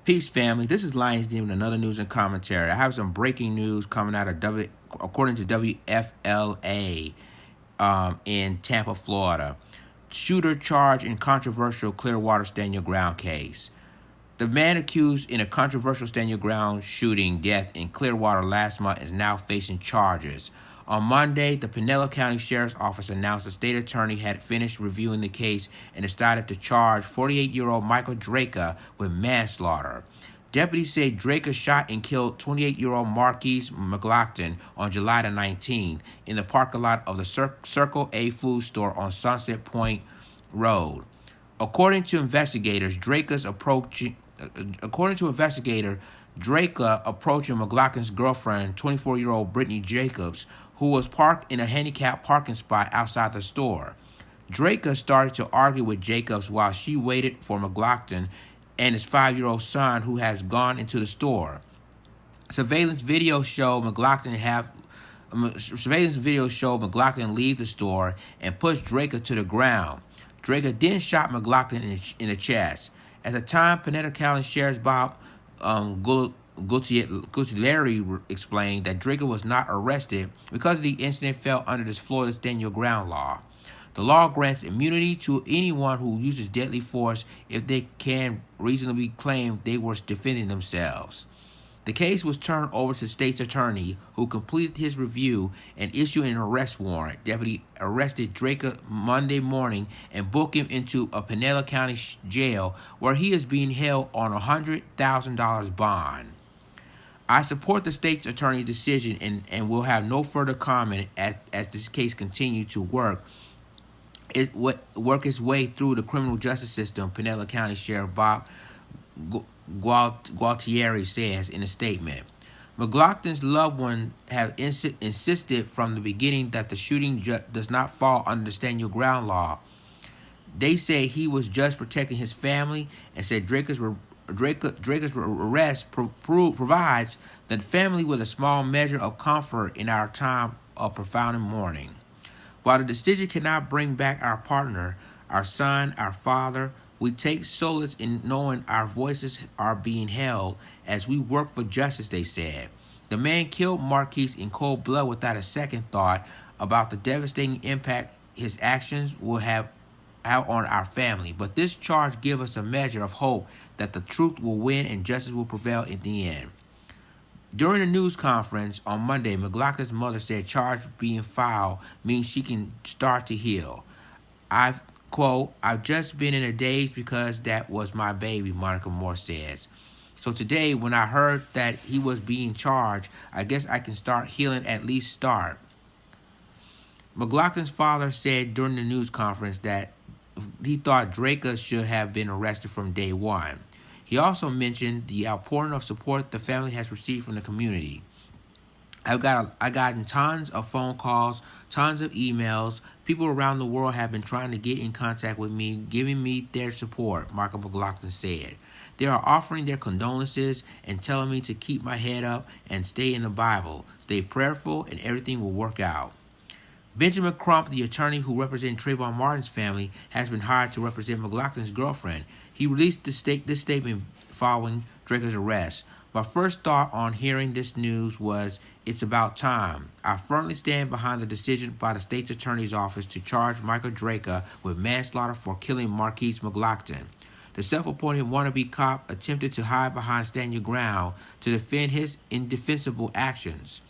Peace, family. This is Lions Den with another news and commentary. I have some breaking news coming out of according to WFLA in Tampa, Florida. Shooter charged in controversial Clearwater Stand Your Ground case. The man accused in a controversial Stand Your Ground shooting death in Clearwater last month is now facing charges. On Monday, the Pinellas County Sheriffs Office announced the state attorney had finished reviewing the case and decided to charge 48-year-old Michael Drejka with manslaughter. Deputies say Drejka shot and killed 28-year-old Markeis McGlockton on July the 19th in the parking lot of the Circle A food store on Sunset Point Road. According to investigators, Drejka approaching McGlockton's girlfriend, 24-year-old Brittany Jacobs, who was parked in a handicapped parking spot outside the store. Drejka started to argue with Jacobs while she waited for McGlockton and his 5-year-old son, who has gone into the store. Surveillance video showed McGlockton leave the store and push Drejka to the ground. Drejka then shot McGlockton in the chest. At the time, Pinellas County Sheriff's Bob Gutierrez explained that Drejka was not arrested because the incident fell under the Florida Stand Your Ground law. The law grants immunity to anyone who uses deadly force if they can reasonably claim they were defending themselves. The case was turned over to the state's attorney, who completed his review and issued an arrest warrant. Deputy arrested Drejka Monday morning and booked him into a Pinellas County jail, where he is being held on a $100,000 bond. I support the state's attorney's decision and will have no further comment as this case continues to work its way through the criminal justice system, Pinellas County Sheriff Bob Gualtieri says in a statement. McGlockton's loved ones have insisted from the beginning that the shooting does not fall under the Stand Your Ground law. They say he was just protecting his family and said Drejka's arrest provides the family with a small measure of comfort in our time of profound mourning. While the decision cannot bring back our partner, our son, our father, we take solace in knowing our voices are being held as we work for justice, they said. The man killed Markeis in cold blood without a second thought about the devastating impact his actions will have on our family. But this charge gives us a measure of hope that the truth will win and justice will prevail in the end. During a news conference on Monday, McGlockton's mother said charge being filed means she can start to heal. I've just been in a daze because that was my baby, Monica Moore says. So today, when I heard that he was being charged, I guess I can start healing, at least start. McGlockton's father said during the news conference that he thought Drejka should have been arrested from day one. He also mentioned the outpouring of support the family has received from the community. I've gotten tons of phone calls, tons of emails. People around the world have been trying to get in contact with me, giving me their support, Michael McGlockton said. They are offering their condolences and telling me to keep my head up and stay in the Bible, stay prayerful, and everything will work out. Benjamin Crump, the attorney who represented Trayvon Martin's family, has been hired to represent McGlockton's girlfriend. He released this statement following Drejka's arrest. My first thought on hearing this news was, it's about time. I firmly stand behind the decision by the state's attorney's office to charge Michael Drejka with manslaughter for killing Markeis McGlockton. The self-appointed wannabe cop attempted to hide behind Stand Your Ground to defend his indefensible actions.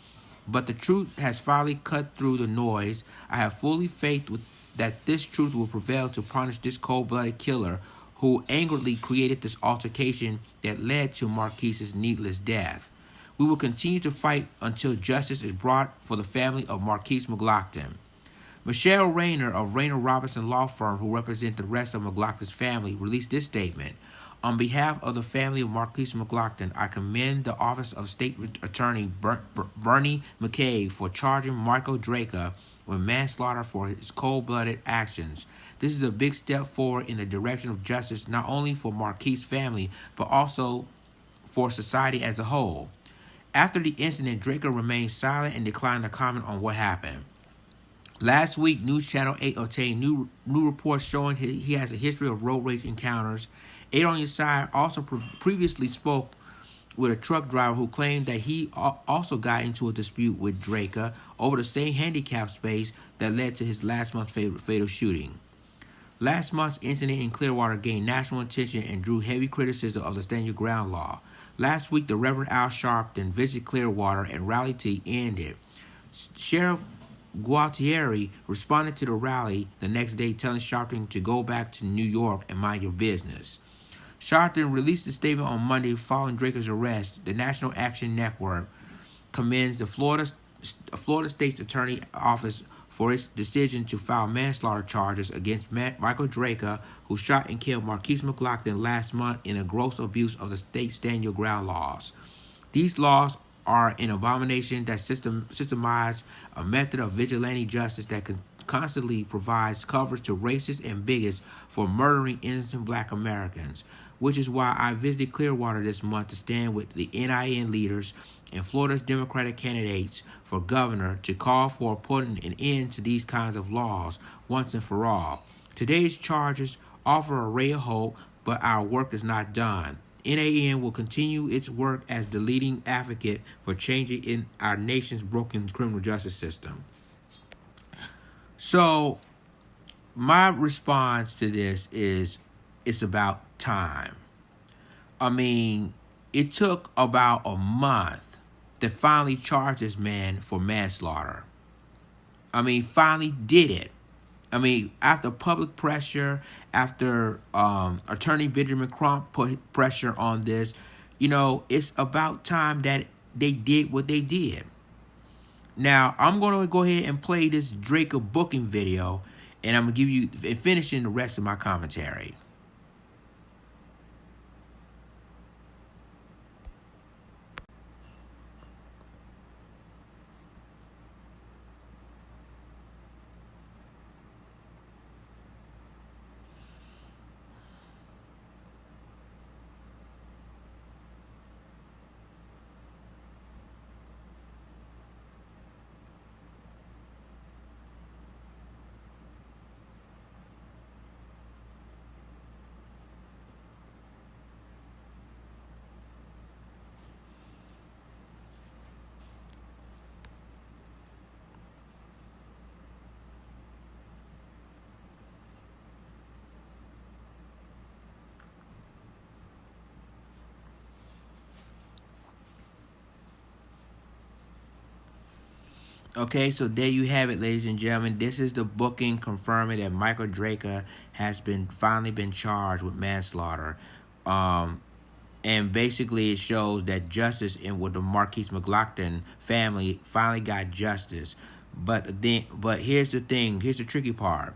But the truth has finally cut through the noise. I have fully faith that this truth will prevail to punish this cold-blooded killer who angrily created this altercation that led to Markeis' needless death. We will continue to fight until justice is brought for the family of Markeis McGlockton. Michelle Rayner of Rayner Robinson Law Firm, who represents the rest of McGlockton's family, released this statement. On behalf of the family of Markeis McGlockton, I commend the Office of State Attorney Bernie McCabe for charging Michael Drejka with manslaughter for his cold-blooded actions. This is a big step forward in the direction of justice, not only for Markeis' family, but also for society as a whole. After the incident, Drejka remained silent and declined to comment on what happened. Last week, News Channel 8 obtained new reports showing he has a history of road rage encounters Aid on Your Side also previously spoke with a truck driver who claimed that he also got into a dispute with Drejka over the same handicap space that led to his last month's fatal shooting. Last month's incident in Clearwater gained national attention and drew heavy criticism of the Stand Your Ground law. Last week, the Reverend Al Sharpton visited Clearwater and rallied to end it. Sheriff Gualtieri responded to the rally the next day, telling Sharpton to go back to New York and mind your business. Sharpton released a statement on Monday following Drejka's arrest. The National Action Network commends the Florida State's Attorney Office for its decision to file manslaughter charges against Michael Drejka, who shot and killed Markeis McGlockton last month in a gross abuse of the state's Stand Your Ground laws. These laws are an abomination that systemize a method of vigilante justice that constantly provides coverage to racists and bigots for murdering innocent black Americans, which is why I visited Clearwater this month to stand with the NIN leaders and Florida's Democratic candidates for governor to call for putting an end to these kinds of laws once and for all. Today's charges offer a ray of hope, but our work is not done. NAN will continue its work as the leading advocate for changing in our nation's broken criminal justice system. So, my response to this is it's about time. I mean, it took about a month to finally charge this man for manslaughter. I mean, finally did it. I mean, after public pressure, after Attorney Benjamin Crump put pressure on this, it's about time that they did what they did. Now, I'm going to go ahead and play this Drejka booking video, and I'm going to give you, and finishing the rest of my commentary. Okay, so there you have it, ladies and gentlemen. This is the booking confirming that Michael Drejka has finally been charged with manslaughter. And basically it shows that justice with the Markeis McGlockton family finally got justice. But here's the thing, here's the tricky part.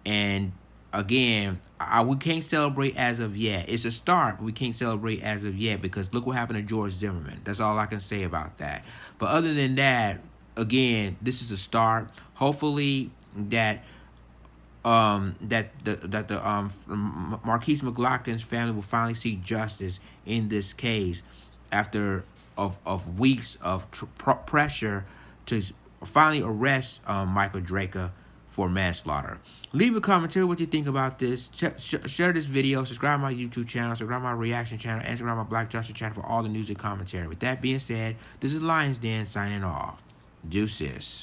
And again, we can't celebrate as of yet. It's a start, but we can't celebrate as of yet because look what happened to George Zimmerman. That's all I can say about that. But other than that, again, this is a start. Hopefully that Markeis McGlockton's family will finally seek justice in this case after of weeks of pressure to finally arrest Michael Drejka for manslaughter. Leave a comment, tell me what you think about this. Share this video, subscribe to my YouTube channel, subscribe to my reaction channel, and subscribe to my Black Justice channel for all the news and commentary. With that being said, this is Lions Den signing off. Deuces.